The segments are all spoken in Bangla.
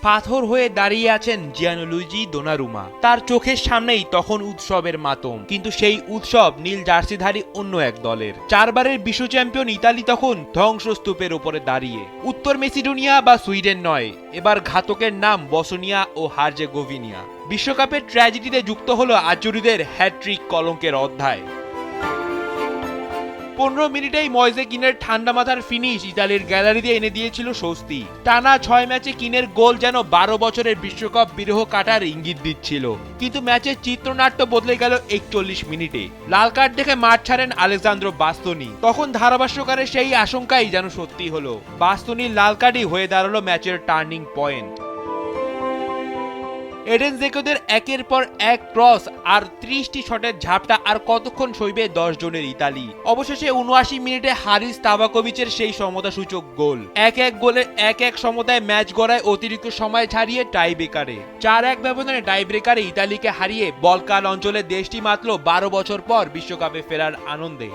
পাথর হয়ে দাঁড়িয়ে আছেন জিয়ানলুইজি দোনারুমা। তার চোখের সামনেই তখন উৎসবের মাতম, কিন্তু সেই উৎসব নীল জার্সিধারী অন্য এক দলের। 4 বারের বিশ্ব চ্যাম্পিয়ন ইতালি তখন ধ্বংসস্তূপের উপরে দাঁড়িয়ে। উত্তর মেসিডোনিয়া বা সুইডেন নয়, এবার ঘাতকের নাম বসনিয়া ও হার্জেগোভিনা। বিশ্বকাপের ট্র্যাজেডিতে যুক্ত হলো আচুরিদের হ্যাট্রিক কলঙ্কের অধ্যায়। 15 মিনিটেই ময়েজে কিনের ঠান্ডা মাথার ফিনিশ ইতালির গ্যালারিতে এনে দিয়েছিল স্বস্তি। টানা 6 ম্যাচে কিনের গোল যেন 12 বছরের বিশ্বকাপ বিরহ কাটার ইঙ্গিত দিচ্ছিল। কিন্তু ম্যাচের চিত্রনাট্য বদলে গেল 41 মিনিটে। লাল কার্ড দেখে মাঠ ছাড়েন আলেসান্দ্রো বাস্তোনি। তখন ধারাভাষ্যকারের সেই আশঙ্কাই যেন সত্যি হলো। বাস্তোনির লাল কার্ডই হয়ে দাঁড়ালো ম্যাচের টার্নিং পয়েন্ট। এডেন জেকোদের একের পর এক ক্রস আর 30টি শটের ঝাপটা আর কতক্ষণ সইবে 10 জনের ইতালি। অবশেষে 79 মিনিটে হারিস তাবাকোভিচের সেই সমতাসূচক গোল। 1-1 গোলের 1-1 সমতায় ম্যাচ গড়ায় অতিরিক্ত সময় ছাড়িয়ে টাই ব্রেকারে। 4-1 ব্যবধানে টাই ব্রেকারে ইতালিকে হারিয়ে বলকান অঞ্চলে দেশটি মাত্র 12 বছর পর বিশ্বকাপে ফেরার আনন্দে।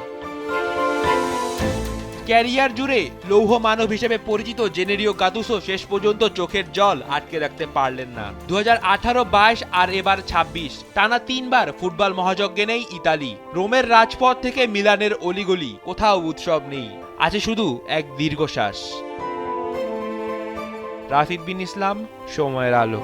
ক্যারিয়ার জুড়ে লৌহ মানব হিসেবে পরিচিত জেনেরিও গাতুসো শেষ পর্যন্ত চোখের জল আটকে রাখতে পারলেন না। 2018-22 আর এবার 26 টানা 3 বার ফুটবল মহাযজ্ঞে নেই ইতালি। রোমের রাজপথ থেকে মিলানের অলিগলি, কোথাও উৎসব নেই, আছে শুধু এক দীর্ঘশ্বাস। রাফিদ বিন ইসলাম, সময়ের আলো।